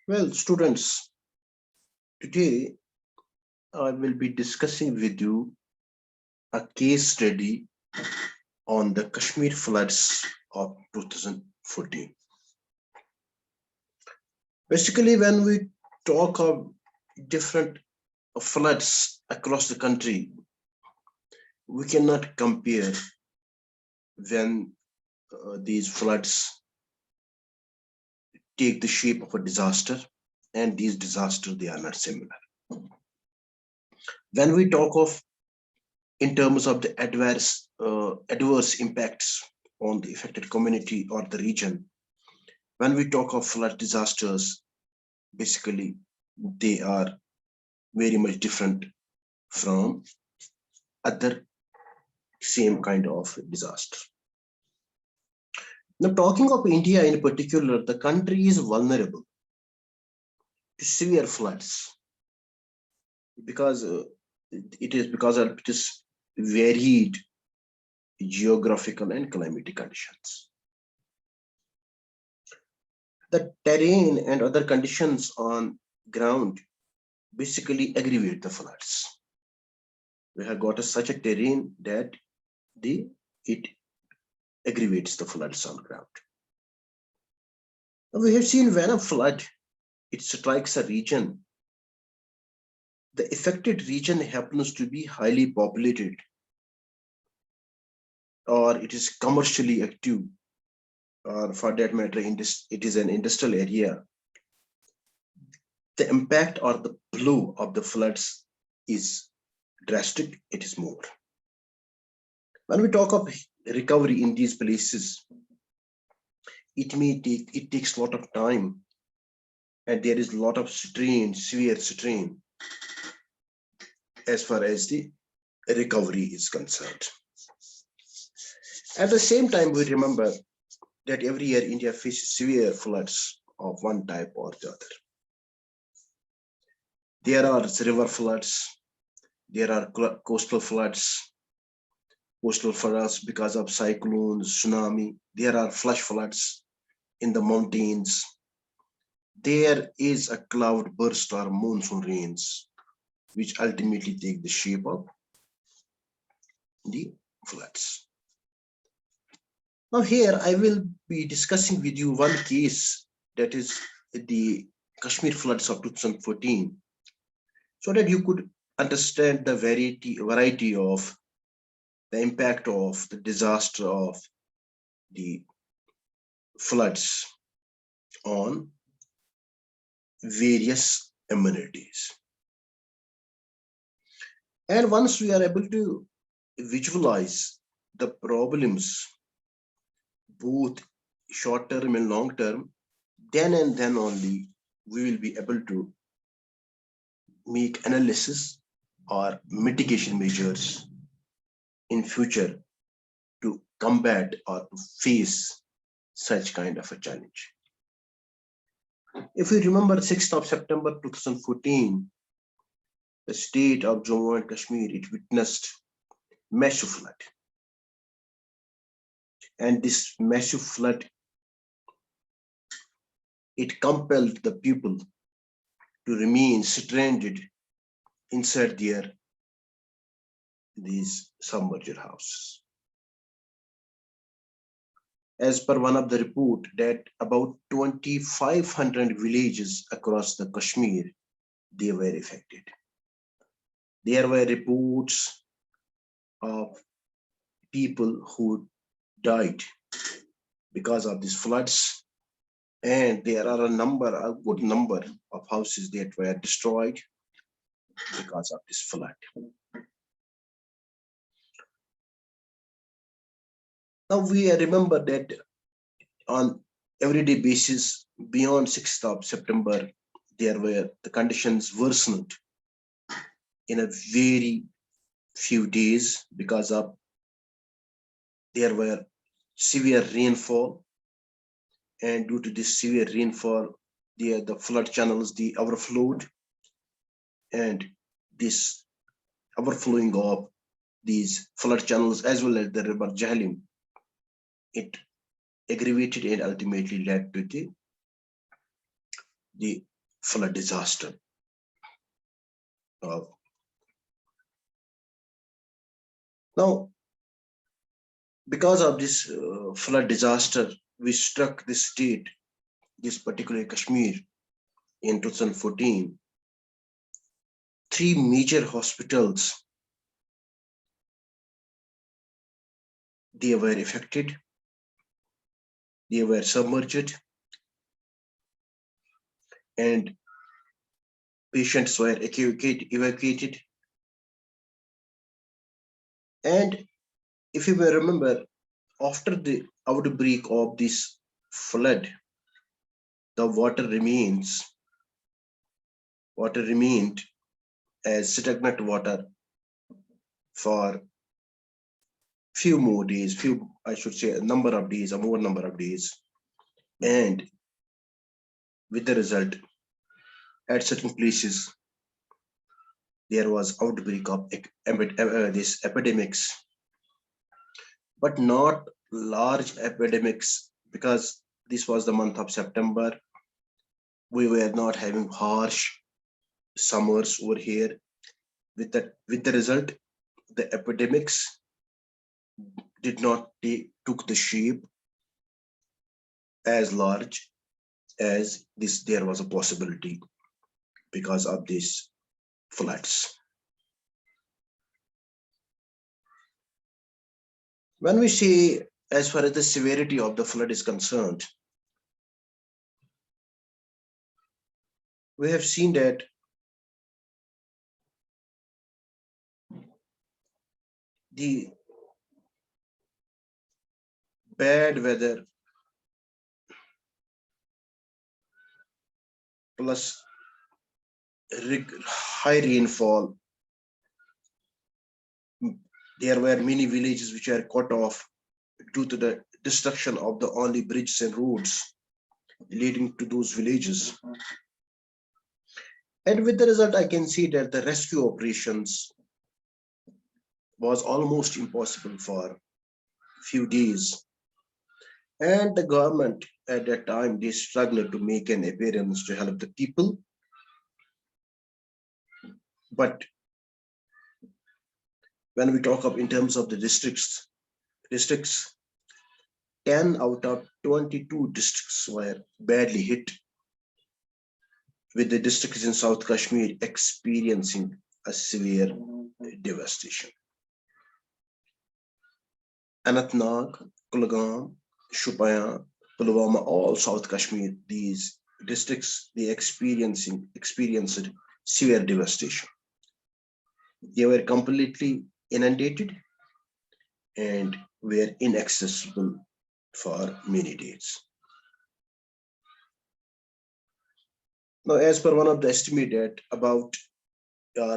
Well, students, today I will be discussing with you a case study on the Kashmir floods of 2014. Basically, when we talk of different floods across the country, we cannot compare when these floods take the shape of a disaster, and these disasters they are not similar. When we talk of in terms of the adverse impacts on the affected community or the region, when we talk of flood disasters, basically they are very much different from other same kind of disaster. Now, talking of India in particular, the country is vulnerable to severe floods because it is because of its varied geographical and climatic conditions. The terrain and other conditions on ground basically aggravate the floods. We have got such a terrain that it aggravates the floods on ground. Now, we have seen when a flood it strikes a region, the affected region happens to be highly populated or it is commercially active, or for that matter, it is an industrial area. The impact or the blow of the floods is drastic, it is more. When we talk of recovery in these places, it takes a lot of time, and there is a lot of strain, severe strain, as far as the recovery is concerned. At the same time, we remember that every year India faces severe floods of one type or the other. There are river floods, there are coastal floods because of cyclones, tsunami. There are flash floods in the mountains. There is a cloud burst or monsoon rains, which ultimately take the shape of the floods. Now here I will be discussing with you one case, that is the Kashmir floods of 2014, so that you could understand the variety of the impact of the disaster of the floods on various amenities. And once we are able to visualize the problems, both short term and long term, then and then only we will be able to make analysis or mitigation measures in future to combat or to face such kind of a challenge. If we remember 6th of September 2014, the state of Jammu and Kashmir, it witnessed massive flood. And this massive flood, it compelled the people to remain stranded inside these submerged houses. As per one of the report, that about 2,500 villages across the Kashmir, they were affected. There were reports of people who died because of these floods, and there are a good number of houses that were destroyed because of this flood. Now we remember that on everyday basis, beyond 6th of September, the conditions worsened in a very few days because of there were severe rainfall, and due to this severe rainfall, the flood channels they overflowed, and this overflowing of these flood channels as well as the river Jhelum, it aggravated and ultimately led to the flood disaster. Now, because of this flood disaster, we struck this state, this particular Kashmir, in 2014. Three major hospitals, they were affected, they were submerged, and patients were evacuated. And if you may remember, after the outbreak of this flood, the water remained as stagnant water for few more days, I should say a number of days, a more number of days. And with the result, at certain places, there was outbreak of these epidemics, but not large epidemics, because this was the month of September. We were not having harsh summers over here. With the result, the epidemics did not took the shape as large as this. There was a possibility because of these floods. When we say, as far as the severity of the flood is concerned, we have seen that the bad weather plus high rainfall, there were many villages which were cut off due to the destruction of the only bridges and roads leading to those villages. And with the result, I can see that the rescue operations was almost impossible for a few days. And the government at that time, they struggled to make an appearance to help the people. But when we talk of in terms of the districts, 10 out of 22 districts were badly hit, with the districts in South Kashmir experiencing a severe devastation. Anantnag, Kulgam, Shupaya, Pulwama, all South Kashmir, these districts, they experienced severe devastation. They were completely inundated and were inaccessible for many days. Now, as per one of the estimate that about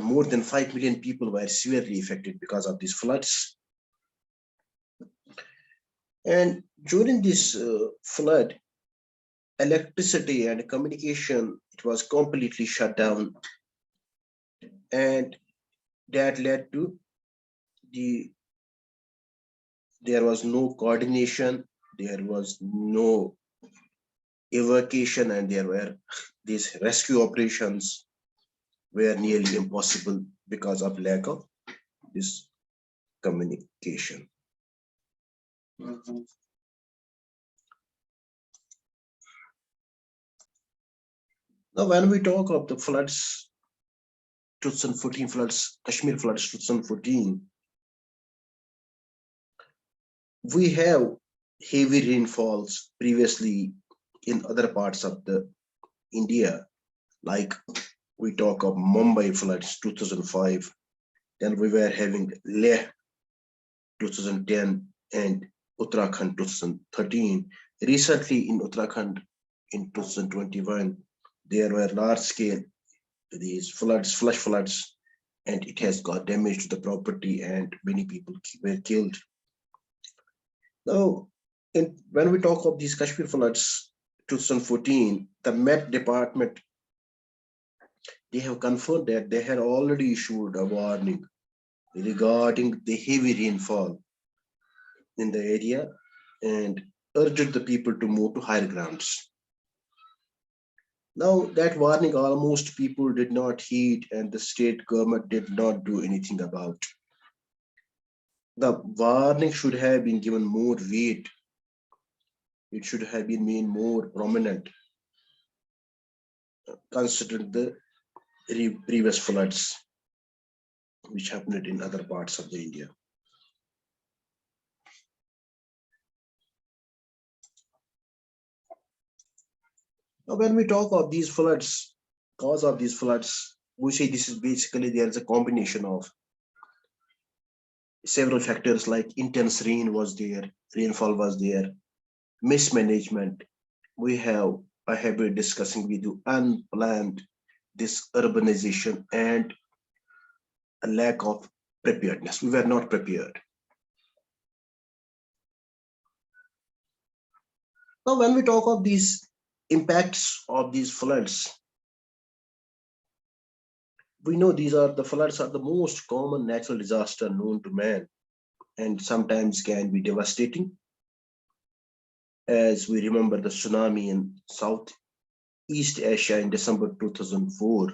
more than 5 million people were severely affected because of these floods. And during this flood, electricity and communication, it was completely shut down, and that led to there was no coordination, there was no evacuation, and there were these rescue operations were nearly impossible because of lack of this communication. Now, when we talk of the floods, 2014 floods, Kashmir floods 2014, we have heavy rainfalls previously in other parts of the India, like we talk of Mumbai floods 2005, then we were having Leh 2010 and Uttarakhand 2013. Recently in Uttarakhand in 2021, there were large scale these floods, flash floods, and it has got damage to the property and many people were killed. Now, when we talk of these Kashmir floods 2014, the Met Department, they have confirmed that they had already issued a warning regarding the heavy rainfall in the area and urged the people to move to higher grounds. Now, that warning almost people did not heed, and the state government did not do anything about. The warning should have been given more weight, it should have been made more prominent, considering the previous floods which happened in other parts of the India. Now, when we talk of these floods, cause of these floods, we say this is basically there is a combination of several factors like intense rainfall was there, mismanagement. We have I have been discussing with you unplanned this urbanization and a lack of preparedness. We were not prepared. Now, when we talk of these impacts of these floods, we know these are the floods are the most common natural disaster known to man and sometimes can be devastating. As we remember the tsunami in Southeast Asia in December 2004,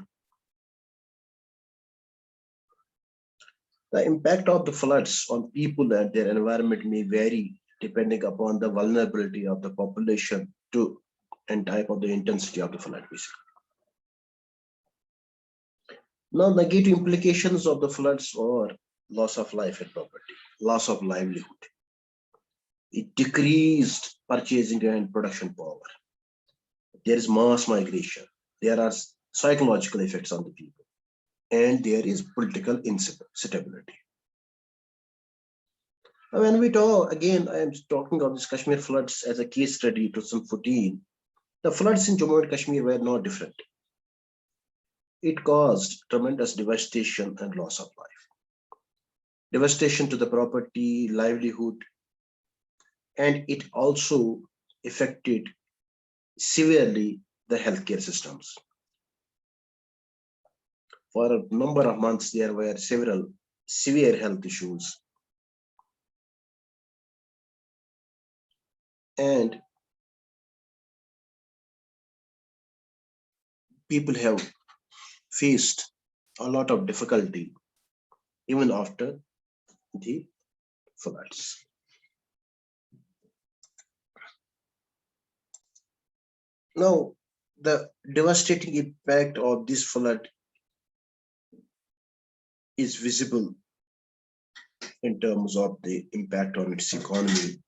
the impact of the floods on people and their environment may vary depending upon the vulnerability of the population to and type of the intensity of the flood. Basically. Now, negative implications of the floods are loss of life and property, loss of livelihood. It decreased purchasing and production power. There is mass migration. There are psychological effects on the people. And there is political instability. When we talk, again, I am talking of this Kashmir floods as a case study 2014. The floods in Jammu and Kashmir were not different. It caused tremendous devastation and loss of life. Devastation to the property, livelihood, and it also affected severely the healthcare systems. For a number of months, there were several severe health issues. And people have faced a lot of difficulty even after the floods. Now, the devastating impact of this flood is visible in terms of the impact on its economy.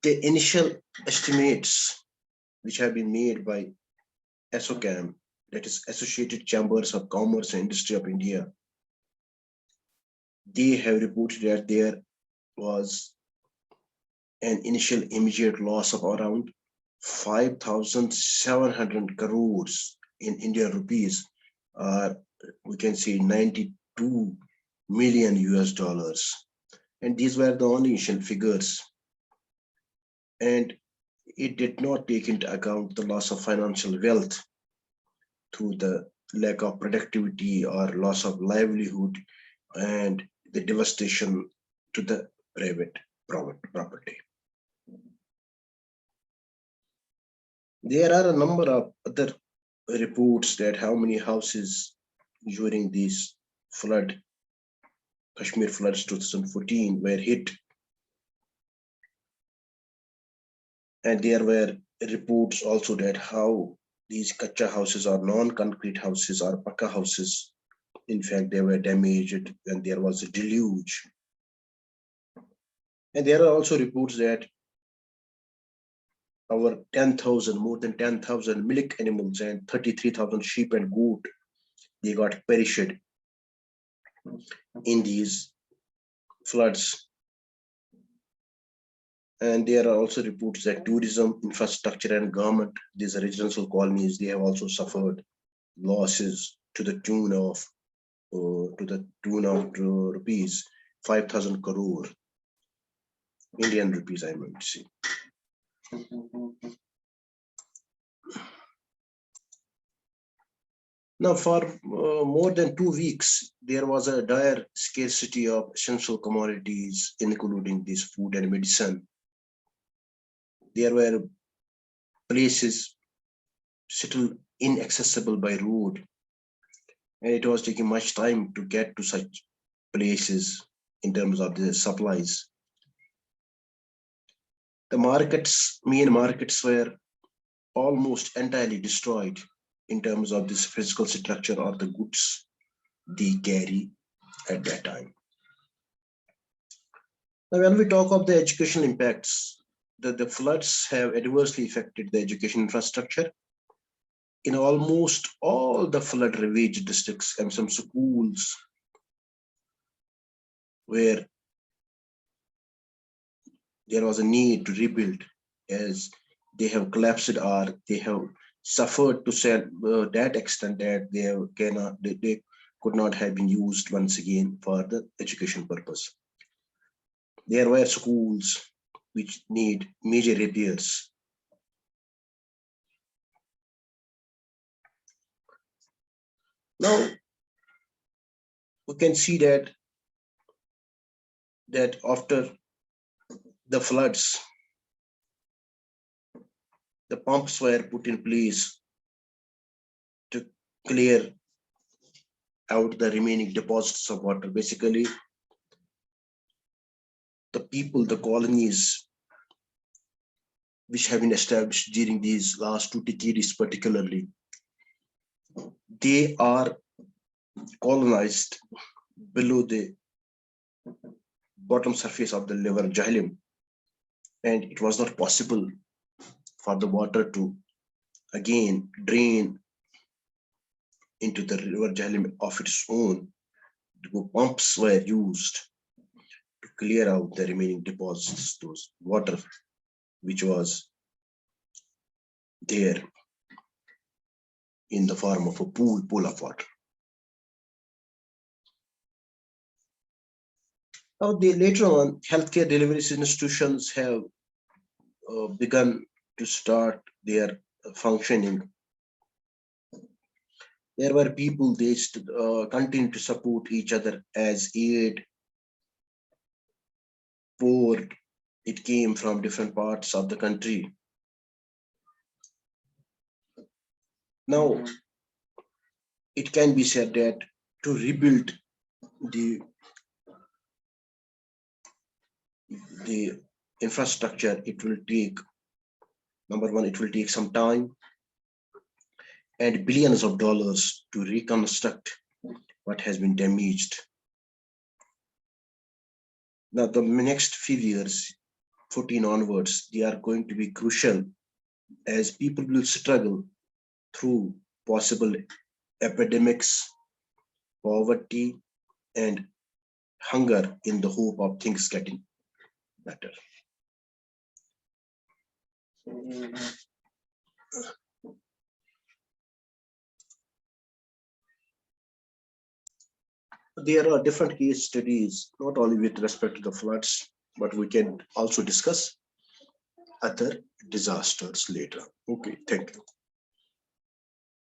The initial estimates which have been made by ASSOCHAM, that is Associated Chambers of Commerce and Industry of India, they have reported that there was an initial immediate loss of around 5,700 crores in Indian rupees, we can say 92 million US dollars. And these were the only initial figures. And it did not take into account the loss of financial wealth through the lack of productivity or loss of livelihood and the devastation to the private property. There are a number of other reports that how many houses during these Kashmir floods 2014 were hit. And there were reports also that how these kacha houses or non-concrete houses or pakka houses, in fact, they were damaged when there was a deluge. And there are also reports that over 10,000, more than 10,000 milk animals and 33,000 sheep and goat, they got perished in these floods. And there are also reports that tourism, infrastructure, and government, these residential colonies, they have also suffered losses to the tune of rupees 5,000 crore, Indian rupees, I meant to say. Now, for more than 2 weeks, there was a dire scarcity of essential commodities, including this food and medicine. There were places still inaccessible by road, and it was taking much time to get to such places in terms of the supplies. The main markets were almost entirely destroyed in terms of this physical structure or the goods they carry at that time. Now, when we talk of the educational impacts, the floods have adversely affected the education infrastructure. In almost all the flood ravaged districts, and some schools where there was a need to rebuild, as they have collapsed or they have suffered to that extent that they could not have been used once again for the education purpose. There were schools which need major repairs. Now we can see that after the floods, the pumps were put in place to clear out the remaining deposits of water. Basically, the people, the colonies which have been established during these last 2 decades particularly, they are colonized below the bottom surface of the river Jahlim, and it was not possible for the water to again drain into the river Jahlim of its own. The pumps were used to clear out the remaining deposits, those water which was there in the form of a pool of water. Now, later on, healthcare delivery institutions have begun to start their functioning. There were people, they continued to support each other as aid poured. It came from different parts of the country. Now, it can be said that to rebuild the infrastructure, it will take, number one, it will take some time and billions of dollars to reconstruct what has been damaged. Now, the next few years, 14 onwards, they are going to be crucial as people will struggle through possible epidemics, poverty, and hunger in the hope of things getting better. There are different case studies, not only with respect to the floods, but we can also discuss other disasters later. Okay, thank you.